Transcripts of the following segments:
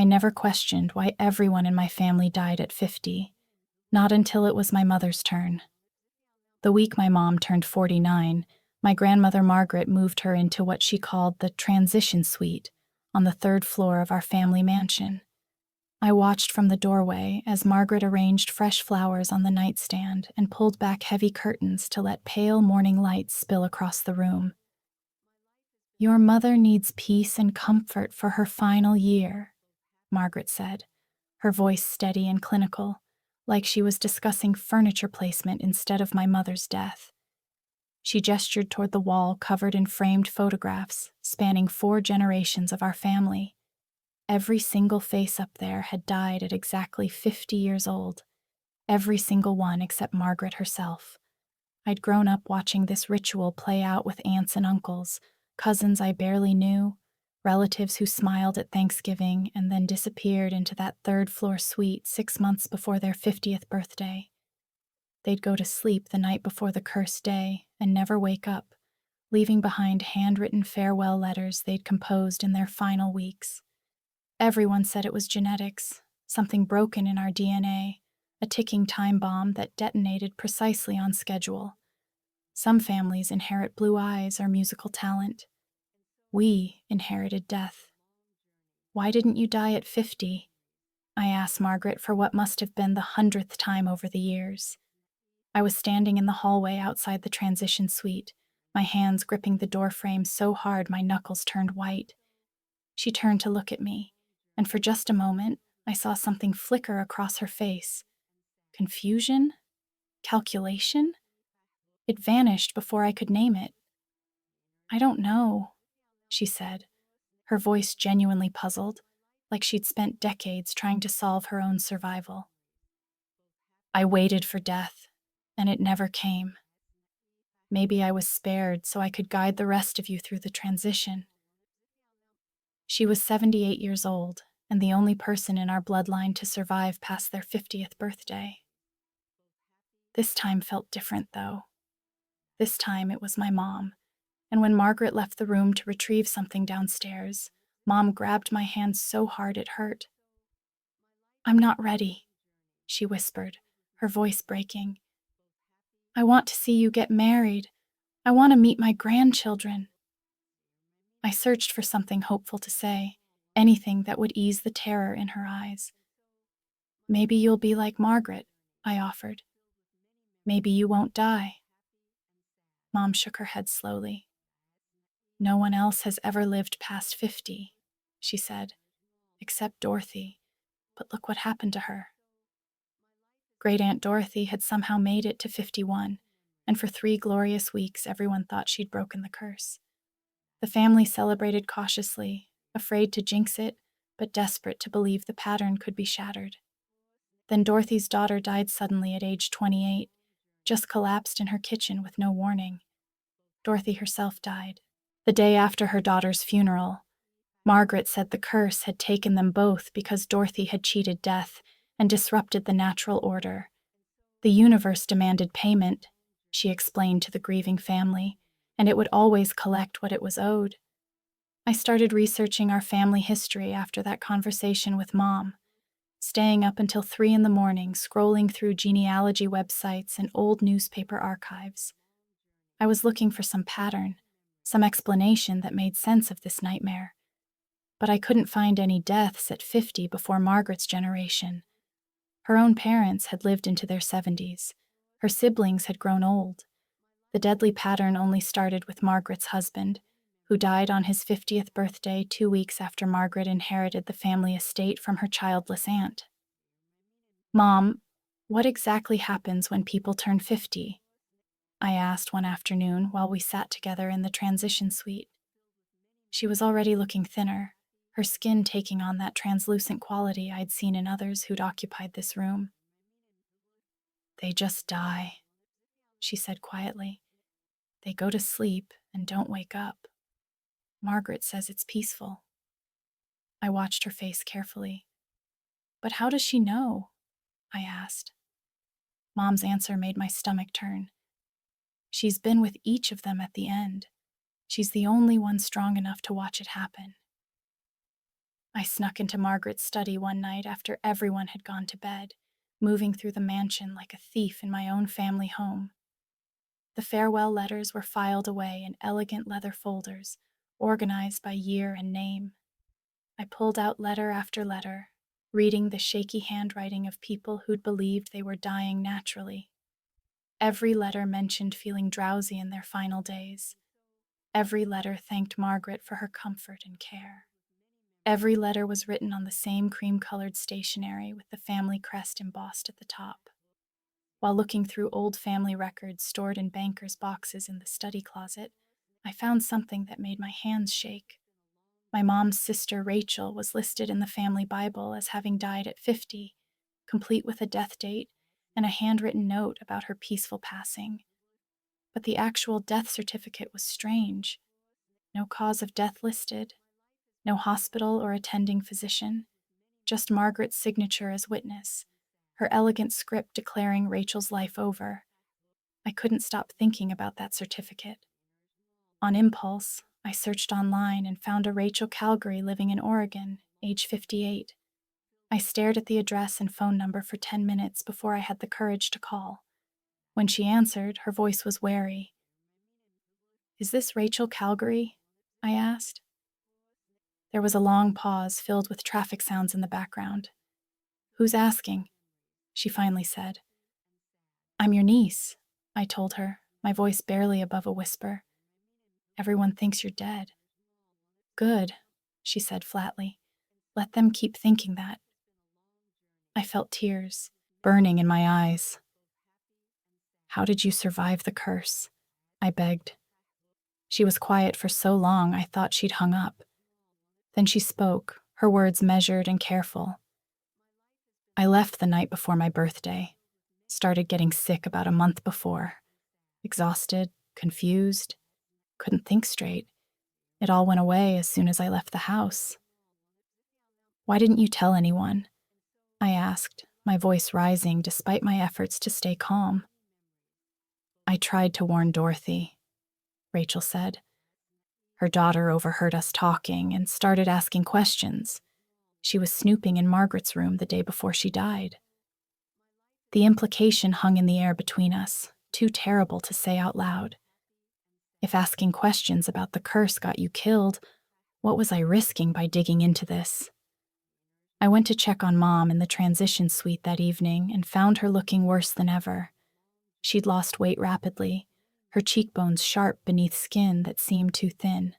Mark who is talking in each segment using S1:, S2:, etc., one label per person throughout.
S1: I never questioned why everyone in my family died at 50, not until it was my mother's turn. The week my mom turned 49, my grandmother Margaret moved her into what she called the transition suite on the third floor of our family mansion. I watched from the doorway as Margaret arranged fresh flowers on the nightstand and pulled back heavy curtains to let pale morning light spill across the room. "Your mother needs peace and comfort for her final year," Margaret said, her voice steady and clinical, like she was discussing furniture placement instead of my mother's death. She gestured toward the wall covered in framed photographs spanning 4 generations of our family. Every single face up there had died at exactly 50 years old. Every single one except Margaret herself. I'd grown up watching this ritual play out with aunts and uncles, cousins I barely knew, relatives who smiled at Thanksgiving and then disappeared into that third-floor suite 6 months before their 50th birthday. They'd go to sleep the night before the cursed day and never wake up, leaving behind handwritten farewell letters they'd composed in their final weeks. Everyone said it was genetics, something broken in our DNA, a ticking time bomb that detonated precisely on schedule. Some families inherit blue eyes or musical talent. We inherited death. "Why didn't you die at 50? I asked Margaret for what must have been the 100th time over the years. I was standing in the hallway outside the transition suite, my hands gripping the doorframe so hard my knuckles turned white. She turned to look at me, and for just a moment, I saw something flicker across her face. Confusion? Calculation? It vanished before I could name it. "I don't know," she said, her voice genuinely puzzled, like she'd spent decades trying to solve her own survival. "I waited for death, and it never came. Maybe I was spared so I could guide the rest of you through the transition." She was 78 years old, and the only person in our bloodline to survive past their 50th birthday. This time felt different, though. This time it was my mom, and when Margaret left the room to retrieve something downstairs, Mom grabbed my hand so hard it hurt. "I'm not ready," she whispered, her voice breaking. "I want to see you get married. I want to meet my grandchildren." I searched for something hopeful to say, anything that would ease the terror in her eyes. "Maybe you'll be like Margaret," I offered. "Maybe you won't die." Mom shook her head slowly. "No one else has ever lived past 50, she said, "except Dorothy. But look what happened to her." Great Aunt Dorothy had somehow made it to 51, and for 3 glorious weeks everyone thought she'd broken the curse. The family celebrated cautiously, afraid to jinx it, but desperate to believe the pattern could be shattered. Then Dorothy's daughter died suddenly at age 28, just collapsed in her kitchen with no warning. Dorothy herself died. The day after her daughter's funeral, Margaret said the curse had taken them both because Dorothy had cheated death and disrupted the natural order. The universe demanded payment, she explained to the grieving family, and it would always collect what it was owed. I started researching our family history after that conversation with Mom, staying up until 3 in the morning scrolling through genealogy websites and old newspaper archives. I was looking for some pattern, some explanation that made sense of this nightmare. But I couldn't find any deaths at 50 before Margaret's generation. Her own parents had lived into their 70s. Her siblings had grown old. The deadly pattern only started with Margaret's husband, who died on his 50th birthday 2 weeks after Margaret inherited the family estate from her childless aunt. "Mom, what exactly happens when people turn 50? I asked one afternoon while we sat together in the transition suite. She was already looking thinner, her skin taking on that translucent quality I'd seen in others who'd occupied this room. "They just die," she said quietly. "They go to sleep and don't wake up. Margaret says it's peaceful." I watched her face carefully. "But how does she know?" I asked. Mom's answer made my stomach turn. "She's been with each of them at the end. She's the only one strong enough to watch it happen." I snuck into Margaret's study one night after everyone had gone to bed, moving through the mansion like a thief in my own family home. The farewell letters were filed away in elegant leather folders, organized by year and name. I pulled out letter after letter, reading the shaky handwriting of people who'd believed they were dying naturally. Every letter mentioned feeling drowsy in their final days. Every letter thanked Margaret for her comfort and care. Every letter was written on the same cream-colored stationery with the family crest embossed at the top. While looking through old family records stored in bankers' boxes in the study closet, I found something that made my hands shake. My mom's sister, Rachel, was listed in the family Bible as having died at 50, complete with a death date and a handwritten note about her peaceful passing. But the actual death certificate was strange. No cause of death listed, no hospital or attending physician, just Margaret's signature as witness, her elegant script declaring Rachel's life over. I couldn't stop thinking about that certificate. On impulse, I searched online and found a Rachel Calgary living in Oregon, age 58. I stared at the address and phone number for 10 minutes before I had the courage to call. When she answered, her voice was wary. "Is this Rachel Calgary?" I asked. There was a long pause filled with traffic sounds in the background. "Who's asking?" she finally said. "I'm your niece," I told her, my voice barely above a whisper. "Everyone thinks you're dead." "Good," she said flatly. "Let them keep thinking that." I felt tears burning in my eyes. "How did you survive the curse?" I begged. She was quiet for so long I thought she'd hung up. Then she spoke, her words measured and careful. "I left the night before my birthday. Started getting sick about a month before. Exhausted, confused, couldn't think straight. It all went away as soon as I left the house." "Why didn't you tell anyone?" I asked, my voice rising despite my efforts to stay calm. "I tried to warn Dorothy," Rachel said. "Her daughter overheard us talking and started asking questions. She was snooping in Margaret's room the day before she died." The implication hung in the air between us, too terrible to say out loud. If asking questions about the curse got you killed, what was I risking by digging into this? I went to check on Mom in the transition suite that evening and found her looking worse than ever. She'd lost weight rapidly, her cheekbones sharp beneath skin that seemed too thin.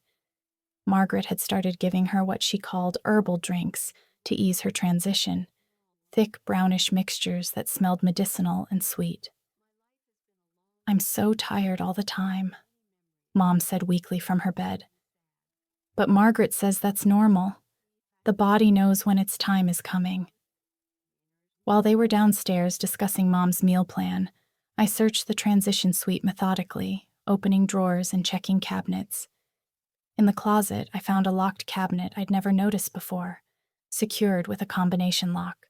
S1: Margaret had started giving her what she called herbal drinks to ease her transition, thick brownish mixtures that smelled medicinal and sweet. "I'm so tired all the time," Mom said weakly from her bed. "But Margaret says that's normal. The body knows when its time is coming." While they were downstairs discussing Mom's meal plan, I searched the transition suite methodically, opening drawers and checking cabinets. In the closet, I found a locked cabinet I'd never noticed before, secured with a combination lock.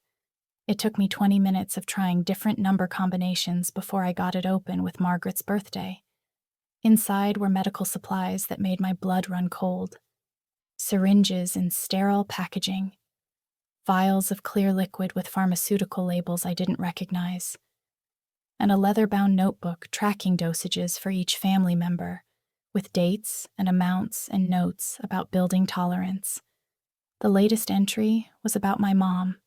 S1: It took me 20 minutes of trying different number combinations before I got it open with Margaret's birthday. Inside were medical supplies that made my blood run cold. Syringes in sterile packaging. Vials of clear liquid with pharmaceutical labels I didn't recognize. And a leather-bound notebook tracking dosages for each family member, with dates and amounts and notes about building tolerance. The latest entry was about my mom.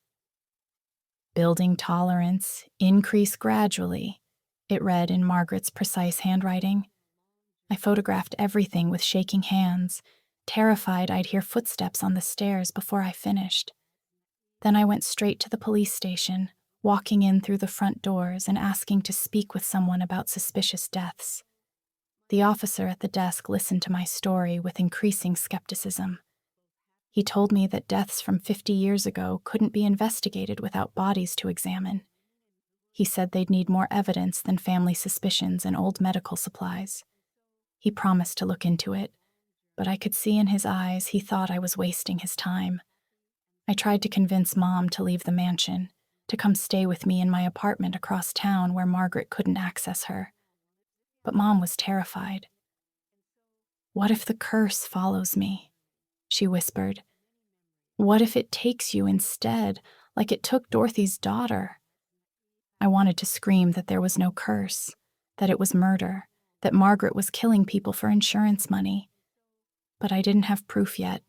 S1: "Building tolerance, increase gradually," it read in Margaret's precise handwriting. I photographed everything with shaking hands, terrified I'd hear footsteps on the stairs before I finished. Then I went straight to the police station, walking in through the front doors and asking to speak with someone about suspicious deaths. The officer at the desk listened to my story with increasing skepticism. He told me that deaths from 50 years ago couldn't be investigated without bodies to examine. He said they'd need more evidence than family suspicions and old medical supplies. He promised to look into it, but I could see in his eyes he thought I was wasting his time. I tried to convince Mom to leave the mansion, to come stay with me in my apartment across town where Margaret couldn't access her. But Mom was terrified. "What if the curse follows me?" she whispered. What if it takes you instead, like it took Dorothy's daughter? I wanted to scream that there was no curse, that it was murder, that Margaret was killing people for insurance money. But I didn't have proof yet.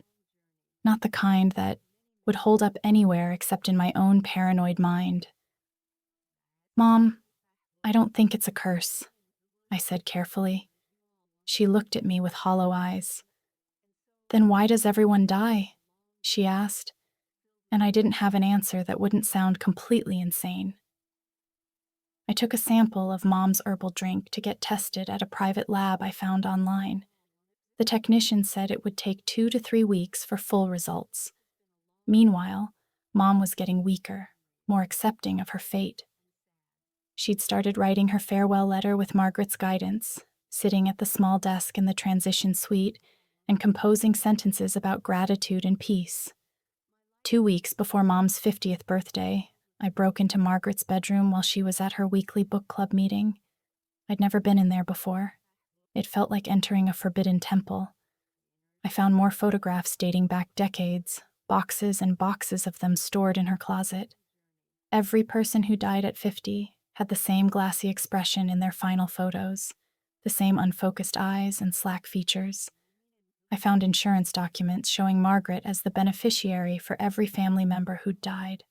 S1: Not the kind that would hold up anywhere except in my own paranoid mind. "Mom, I don't think it's a curse," I said carefully. She looked at me with hollow eyes. "Then why does everyone die?" she asked, and I didn't have an answer that wouldn't sound completely insane. I took a sample of Mom's herbal drink to get tested at a private lab I found online. The technician said it would take 2 to 3 weeks for full results. Meanwhile, Mom was getting weaker, more accepting of her fate. She'd started writing her farewell letter with Margaret's guidance, sitting at the small desk in the transition suite and composing sentences about gratitude and peace. 2 weeks before Mom's 50th birthday, I broke into Margaret's bedroom while she was at her weekly book club meeting. I'd never been in there before. It felt like entering a forbidden temple. I found more photographs dating back decades, boxes and boxes of them stored in her closet. Every person who died at 50 had the same glassy expression in their final photos, the same unfocused eyes and slack features. I found insurance documents showing Margaret as the beneficiary for every family member who'd died.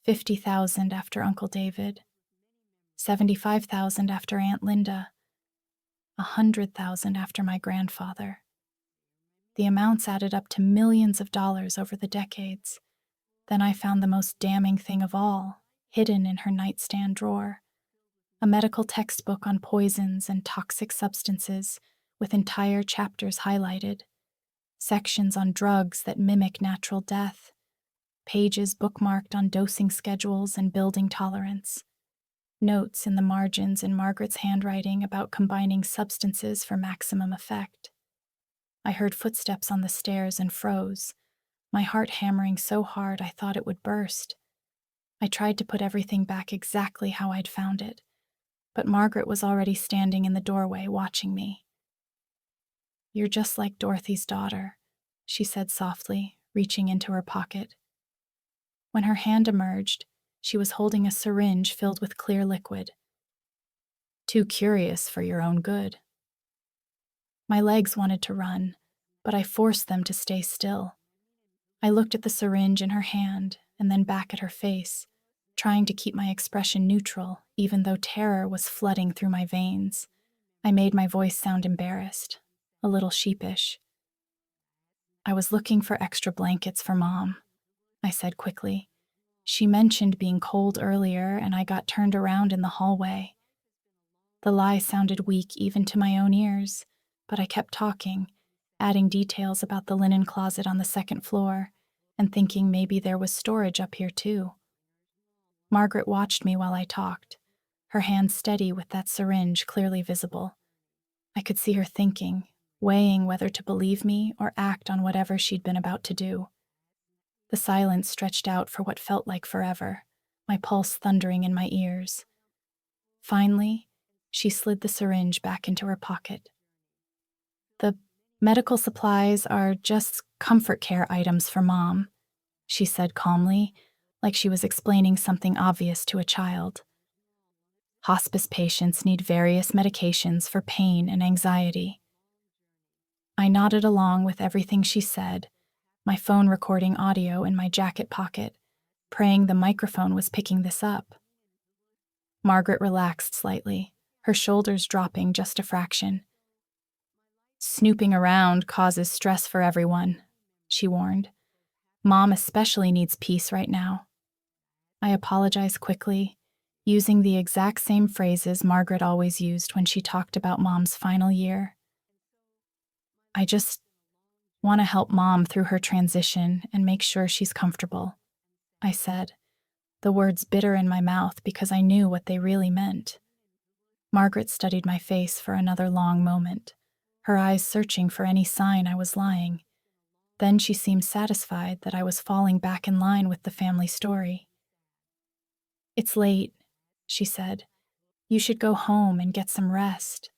S1: 50,000 after Uncle David, 75,000 after Aunt Linda, 100,000 after my grandfather. The amounts added up to millions of dollars over the decades. Then I found the most damning thing of all, hidden in her nightstand drawer. A medical textbook on poisons and toxic substances, with entire chapters highlighted. Sections on drugs that mimic natural death. Pages bookmarked on dosing schedules and building tolerance. Notes in the margins in Margaret's handwriting about combining substances for maximum effect. I heard footsteps on the stairs and froze, my heart hammering so hard I thought it would burst. I tried to put everything back exactly how I'd found it, but Margaret was already standing in the doorway watching me. "You're just like Dorothy's daughter," she said softly, reaching into her pocket. When her hand emerged, she was holding a syringe filled with clear liquid. "Too curious for your own good." My legs wanted to run, but I forced them to stay still. I looked at the syringe in her hand and then back at her face, trying to keep my expression neutral, even though terror was flooding through my veins. I made my voice sound embarrassed, a little sheepish. "I was looking for extra blankets for Mom," I said quickly. "She mentioned being cold earlier, and I got turned around in the hallway." The lie sounded weak even to my own ears, but I kept talking, adding details about the linen closet on the second floor, and thinking maybe there was storage up here too. Margaret watched me while I talked, her hand steady with that syringe clearly visible. I could see her thinking, weighing whether to believe me or act on whatever she'd been about to do. The silence stretched out for what felt like forever, my pulse thundering in my ears. Finally, she slid the syringe back into her pocket. "The medical supplies are just comfort care items for Mom," she said calmly, like she was explaining something obvious to a child. "Hospice patients need various medications for pain and anxiety." I nodded along with everything she said, my phone recording audio in my jacket pocket, praying the microphone was picking this up. Margaret relaxed slightly, her shoulders dropping just a fraction. "Snooping around causes stress for everyone," she warned. "Mom especially needs peace right now." I apologized quickly, using the exact same phrases Margaret always used when she talked about Mom's final year. "I just want to help Mom through her transition and make sure she's comfortable," I said, the words bitter in my mouth because I knew what they really meant. Margaret studied my face for another long moment, her eyes searching for any sign I was lying. Then she seemed satisfied that I was falling back in line with the family story. "It's late," she said. "You should go home and get some rest."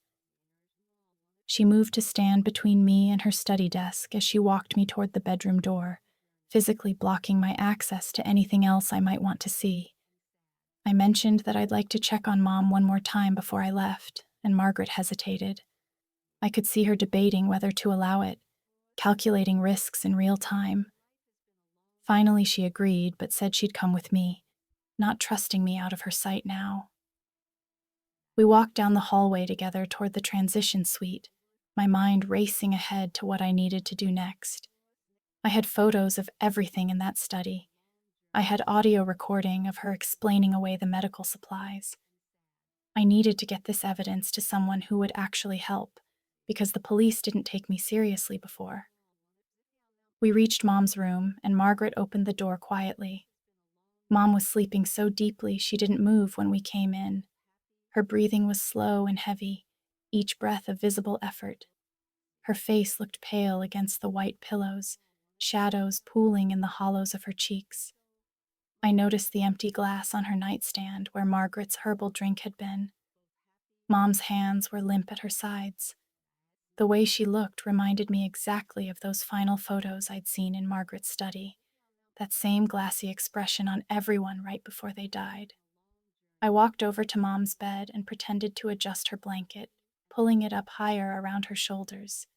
S1: She moved to stand between me and her study desk as she walked me toward the bedroom door, physically blocking my access to anything else I might want to see. I mentioned that I'd like to check on Mom one more time before I left, and Margaret hesitated. I could see her debating whether to allow it, calculating risks in real time. Finally, she agreed, but said she'd come with me, not trusting me out of her sight now. We walked down the hallway together toward the transition suite, my mind racing ahead to what I needed to do next. I had photos of everything in that study. I had audio recording of her explaining away the medical supplies. I needed to get this evidence to someone who would actually help, because the police didn't take me seriously before. We reached Mom's room, and Margaret opened the door quietly. Mom was sleeping so deeply she didn't move when we came in. Her breathing was slow and heavy, each breath a visible effort. Her face looked pale against the white pillows, shadows pooling in the hollows of her cheeks. I noticed the empty glass on her nightstand where Margaret's herbal drink had been. Mom's hands were limp at her sides. The way she looked reminded me exactly of those final photos I'd seen in Margaret's study, that same glassy expression on everyone right before they died. I walked over to Mom's bed and pretended to adjust her blanket, pulling it up higher around her shoulders.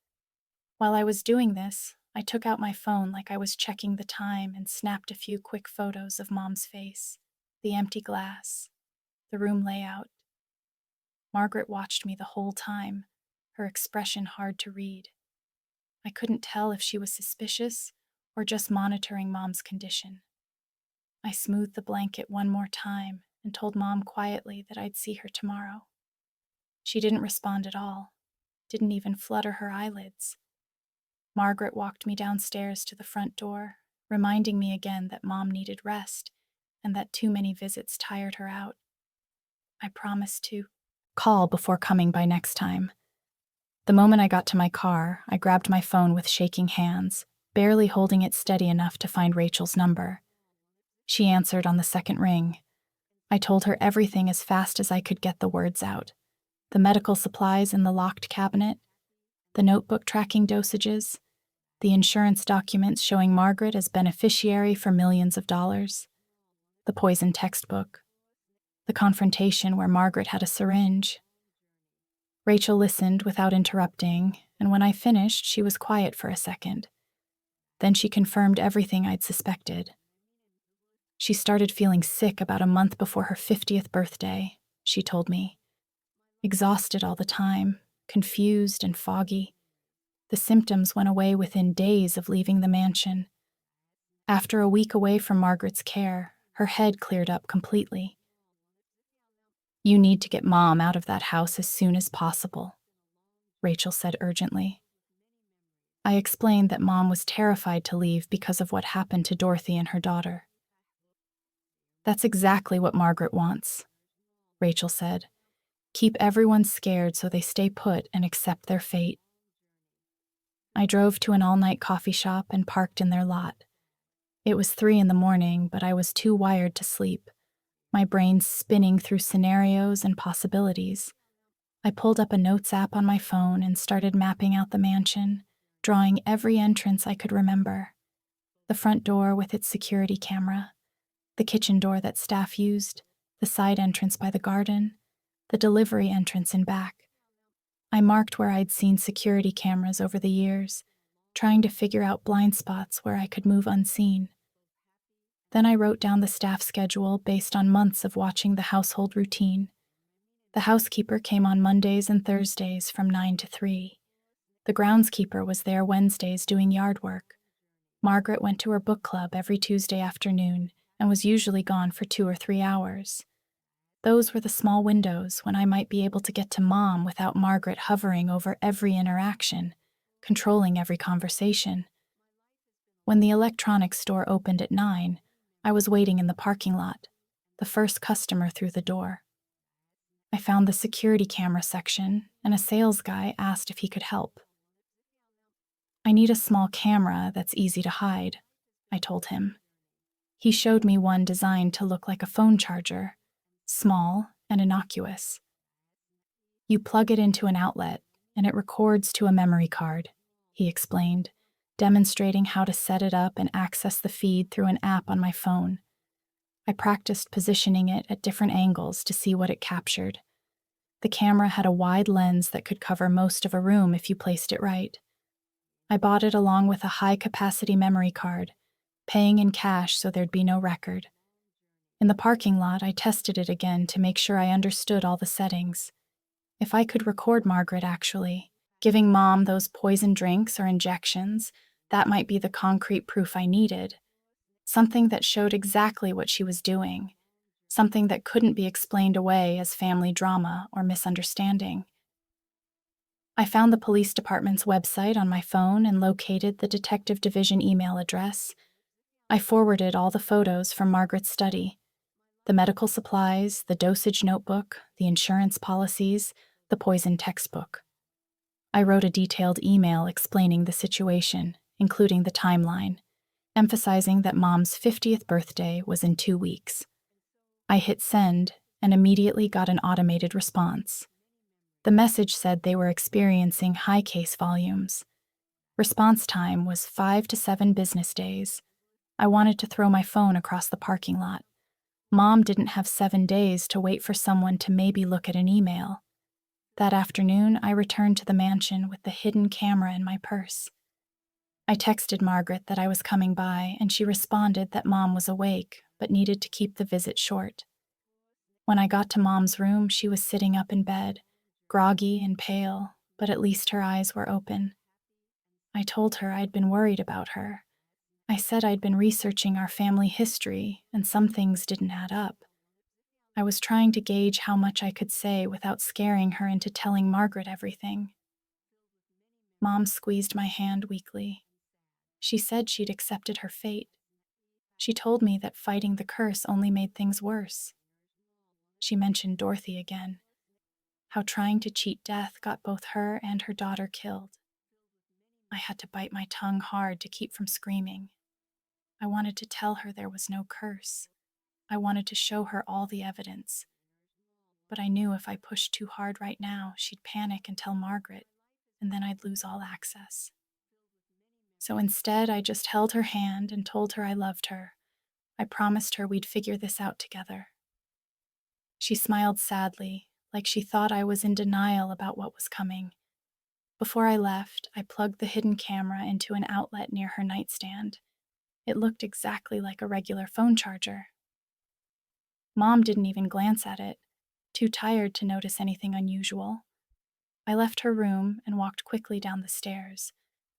S1: While I was doing this, I took out my phone like I was checking the time and snapped a few quick photos of Mom's face, the empty glass, the room layout. Margaret watched me the whole time, her expression hard to read. I couldn't tell if she was suspicious or just monitoring Mom's condition. I smoothed the blanket one more time and told Mom quietly that I'd see her tomorrow. She didn't respond at all, didn't even flutter her eyelids. Margaret walked me downstairs to the front door, reminding me again that Mom needed rest and that too many visits tired her out. I promised to call before coming by next time. The moment I got to my car, I grabbed my phone with shaking hands, barely holding it steady enough to find Rachel's number. She answered on the second ring. I told her everything as fast as I could get the words out. The medical supplies in the locked cabinet, the notebook tracking dosages, the insurance documents showing Margaret as beneficiary for millions of dollars, the poison textbook, the confrontation where Margaret had a syringe. Rachel listened without interrupting, and when I finished, she was quiet for a second. Then she confirmed everything I'd suspected. She started feeling sick about a month before her 50th birthday, she told me. Exhausted all the time, confused and foggy. The symptoms went away within days of leaving the mansion. After a week away from Margaret's care, her head cleared up completely. "You need to get Mom out of that house as soon as possible," Rachel said urgently. I explained that Mom was terrified to leave because of what happened to Dorothy and her daughter. "That's exactly what Margaret wants," Rachel said. "Keep everyone scared so they stay put and accept their fate." I drove to an all-night coffee shop and parked in their lot. It was 3 a.m, but I was too wired to sleep, my brain spinning through scenarios and possibilities. I pulled up a notes app on my phone and started mapping out the mansion, drawing every entrance I could remember. The front door with its security camera, the kitchen door that staff used, the side entrance by the garden, the delivery entrance in back. I marked where I'd seen security cameras over the years, trying to figure out blind spots where I could move unseen. Then I wrote down the staff schedule based on months of watching the household routine. The housekeeper came on Mondays and Thursdays from 9 to 3. The groundskeeper was there Wednesdays doing yard work. Margaret went to her book club every Tuesday afternoon and was usually gone for 2 or 3 hours. Those were the small windows when I might be able to get to Mom without Margaret hovering over every interaction, controlling every conversation. When the electronics store opened at 9, I was waiting in the parking lot, the first customer through the door. I found the security camera section, and a sales guy asked if he could help. "I need a small camera that's easy to hide," I told him. He showed me one designed to look like a phone charger, small and innocuous. "You plug it into an outlet, and it records to a memory card," he explained, demonstrating how to set it up and access the feed through an app on my phone. I practiced positioning it at different angles to see what it captured. The camera had a wide lens that could cover most of a room if you placed it right. I bought it along with a high-capacity memory card, paying in cash so there'd be no record. In the parking lot, I tested it again to make sure I understood all the settings. If I could record Margaret actually, giving Mom those poison drinks or injections, that might be the concrete proof I needed. Something that showed exactly what she was doing. Something that couldn't be explained away as family drama or misunderstanding. I found the police department's website on my phone and located the detective division email address. I forwarded all the photos from Margaret's study. The medical supplies, the dosage notebook, the insurance policies, the poison textbook. I wrote a detailed email explaining the situation, including the timeline, emphasizing that Mom's 50th birthday was in 2 weeks. I hit send and immediately got an automated response. The message said they were experiencing high case volumes. Response time was 5 to 7 business days. I wanted to throw my phone across the parking lot. Mom didn't have 7 days to wait for someone to maybe look at an email. That afternoon, I returned to the mansion with the hidden camera in my purse. I texted Margaret that I was coming by, and she responded that Mom was awake, but needed to keep the visit short. When I got to Mom's room, she was sitting up in bed, groggy and pale, but at least her eyes were open. I told her I'd been worried about her. I said I'd been researching our family history, and some things didn't add up. I was trying to gauge how much I could say without scaring her into telling Margaret everything. Mom squeezed my hand weakly. She said she'd accepted her fate. She told me that fighting the curse only made things worse. She mentioned Dorothy again, how trying to cheat death got both her and her daughter killed. I had to bite my tongue hard to keep from screaming. I wanted to tell her there was no curse. I wanted to show her all the evidence. But I knew if I pushed too hard right now, she'd panic and tell Margaret, and then I'd lose all access. So instead, I just held her hand and told her I loved her. I promised her we'd figure this out together. She smiled sadly, like she thought I was in denial about what was coming. Before I left, I plugged the hidden camera into an outlet near her nightstand. It looked exactly like a regular phone charger. Mom didn't even glance at it, too tired to notice anything unusual. I left her room and walked quickly down the stairs,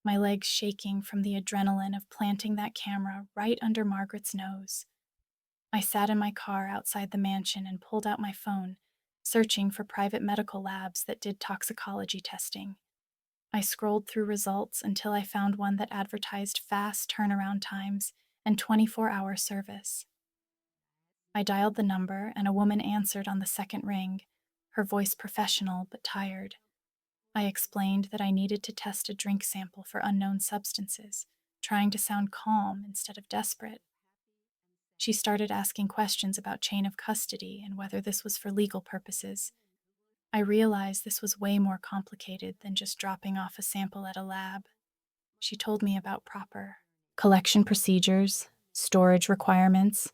S1: my legs shaking from the adrenaline of planting that camera right under Margaret's nose. I sat in my car outside the mansion and pulled out my phone, searching for private medical labs that did toxicology testing. I scrolled through results until I found one that advertised fast turnaround times and 24-hour service. I dialed the number, and a woman answered on the second ring, her voice professional but tired. I explained that I needed to test a drink sample for unknown substances, trying to sound calm instead of desperate. She started asking questions about chain of custody and whether this was for legal purposes. I realized this was way more complicated than just dropping off a sample at a lab. She told me about proper collection procedures, storage requirements,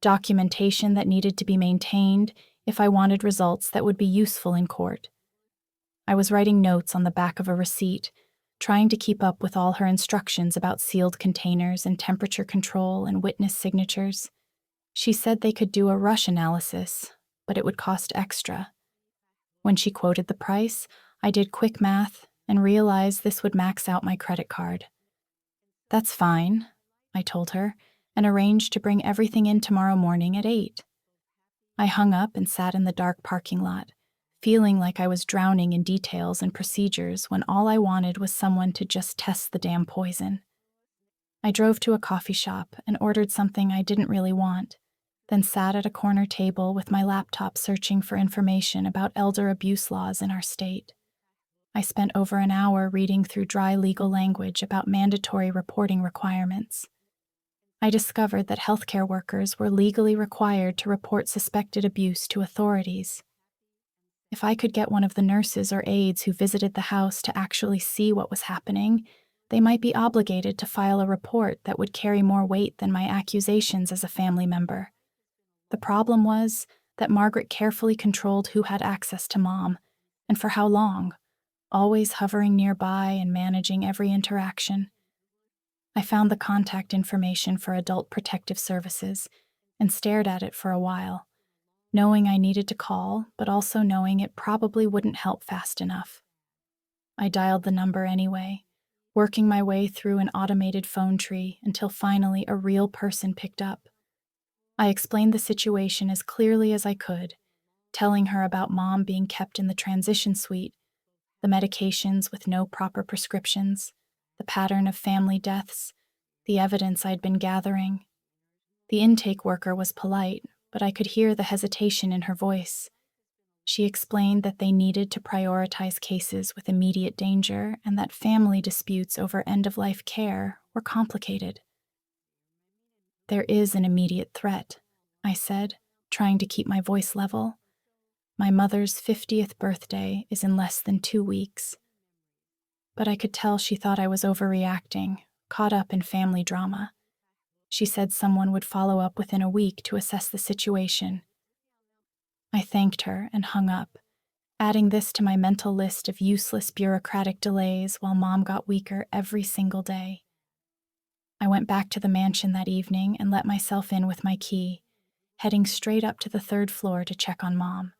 S1: documentation that needed to be maintained if I wanted results that would be useful in court. I was writing notes on the back of a receipt, trying to keep up with all her instructions about sealed containers and temperature control and witness signatures. She said they could do a rush analysis, but it would cost extra. When she quoted the price, I did quick math and realized this would max out my credit card. That's fine, I told her, and arranged to bring everything in tomorrow morning at 8. I hung up and sat in the dark parking lot, feeling like I was drowning in details and procedures when all I wanted was someone to just test the damn poison. I drove to a coffee shop and ordered something I didn't really want, then sat at a corner table with my laptop searching for information about elder abuse laws in our state. I spent over an hour reading through dry legal language about mandatory reporting requirements. I discovered that healthcare workers were legally required to report suspected abuse to authorities. If I could get one of the nurses or aides who visited the house to actually see what was happening, They might be obligated to file a report that would carry more weight than my accusations as a family member. The problem was that Margaret carefully controlled who had access to Mom, and for how long, always hovering nearby and managing every interaction. I found the contact information for Adult Protective Services and stared at it for a while, knowing I needed to call, but also knowing it probably wouldn't help fast enough. I dialed the number anyway, working my way through an automated phone tree until finally a real person picked up. I explained the situation as clearly as I could, telling her about Mom being kept in the transition suite, the medications with no proper prescriptions, the pattern of family deaths, the evidence I'd been gathering. The intake worker was polite, but I could hear the hesitation in her voice. She explained that they needed to prioritize cases with immediate danger and that family disputes over end-of-life care were complicated. "There is an immediate threat," I said, trying to keep my voice level. "My mother's 50th birthday is in less than 2 weeks." But I could tell she thought I was overreacting, caught up in family drama. She said someone would follow up within a week to assess the situation. I thanked her and hung up, adding this to my mental list of useless bureaucratic delays while Mom got weaker every single day. I went back to the mansion that evening and let myself in with my key, heading straight up to the 3rd floor to check on Mom.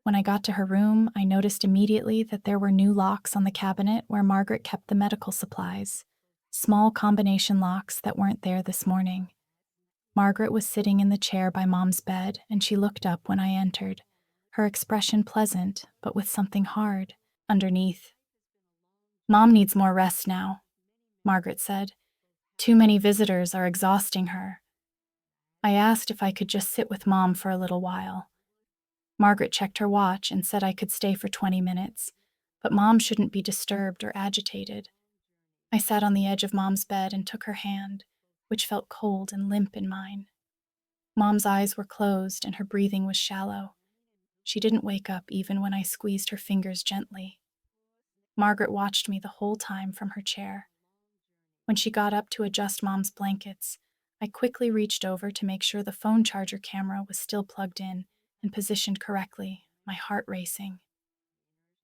S1: When I got to her room, I noticed immediately that there were new locks on the cabinet where Margaret kept the medical supplies, small combination locks that weren't there this morning. Margaret was sitting in the chair by Mom's bed, and she looked up when I entered, her expression pleasant, but with something hard underneath. "Mom needs more rest now," Margaret said. "Too many visitors are exhausting her." I asked if I could just sit with Mom for a little while. Margaret checked her watch and said I could stay for 20 minutes, but Mom shouldn't be disturbed or agitated. I sat on the edge of Mom's bed and took her hand, which felt cold and limp in mine. Mom's eyes were closed and her breathing was shallow. She didn't wake up even when I squeezed her fingers gently. Margaret watched me the whole time from her chair. When she got up to adjust Mom's blankets, I quickly reached over to make sure the phone charger camera was still plugged in and positioned correctly, my heart racing.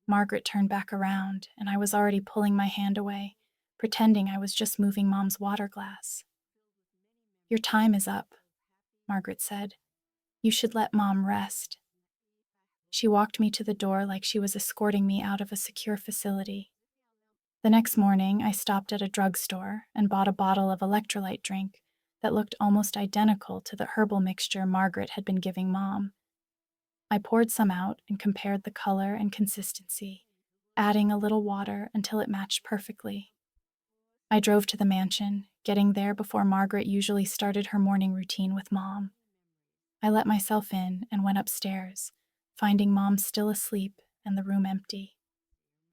S1: Margaret turned back around, and I was already pulling my hand away, pretending I was just moving Mom's water glass. "Your time is up," Margaret said. "You should let Mom rest." She walked me to the door like she was escorting me out of a secure facility. The next morning, I stopped at a drugstore and bought a bottle of electrolyte drink that looked almost identical to the herbal mixture Margaret had been giving Mom. I poured some out and compared the color and consistency, adding a little water until it matched perfectly. I drove to the mansion, getting there before Margaret usually started her morning routine with Mom. I let myself in and went upstairs, finding Mom still asleep and the room empty.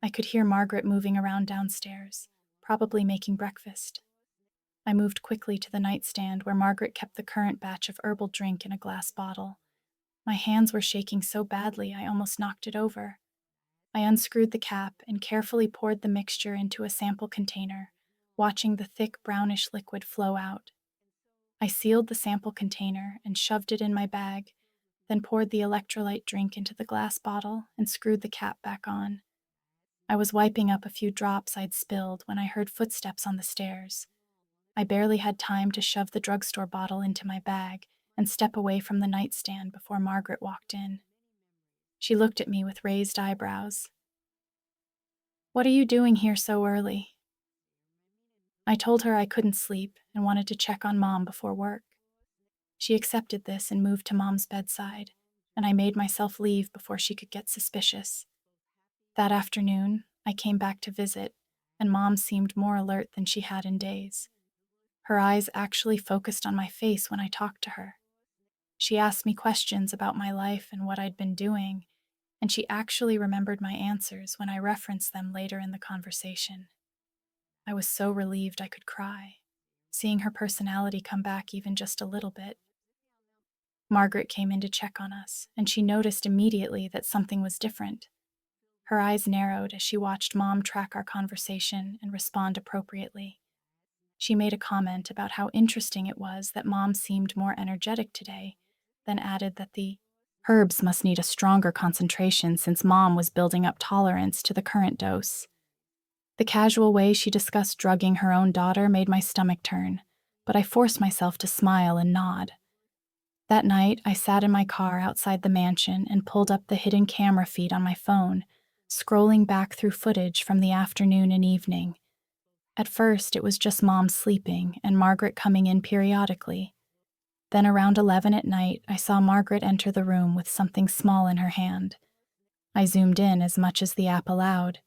S1: I could hear Margaret moving around downstairs, probably making breakfast. I moved quickly to the nightstand where Margaret kept the current batch of herbal drink in a glass bottle. My hands were shaking so badly I almost knocked it over. I unscrewed the cap and carefully poured the mixture into a sample container, watching the thick brownish liquid flow out. I sealed the sample container and shoved it in my bag, then poured the electrolyte drink into the glass bottle and screwed the cap back on. I was wiping up a few drops I'd spilled when I heard footsteps on the stairs. I barely had time to shove the drugstore bottle into my bag and step away from the nightstand before Margaret walked in. She looked at me with raised eyebrows. "What are you doing here so early?" I told her I couldn't sleep and wanted to check on Mom before work. She accepted this and moved to Mom's bedside, and I made myself leave before she could get suspicious. That afternoon, I came back to visit, and Mom seemed more alert than she had in days. Her eyes actually focused on my face when I talked to her. She asked me questions about my life and what I'd been doing, and she actually remembered my answers when I referenced them later in the conversation. I was so relieved I could cry, seeing her personality come back even just a little bit. Margaret came in to check on us, and she noticed immediately that something was different. Her eyes narrowed as she watched Mom track our conversation and respond appropriately. She made a comment about how interesting it was that Mom seemed more energetic today, then added that the herbs must need a stronger concentration since Mom was building up tolerance to the current dose. The casual way she discussed drugging her own daughter made my stomach turn, but I forced myself to smile and nod. That night, I sat in my car outside the mansion and pulled up the hidden camera feed on my phone, scrolling back through footage from the afternoon and evening. At first, it was just Mom sleeping and Margaret coming in periodically. Then around 11 at night, I saw Margaret enter the room with something small in her hand. I zoomed in as much as the app allowed.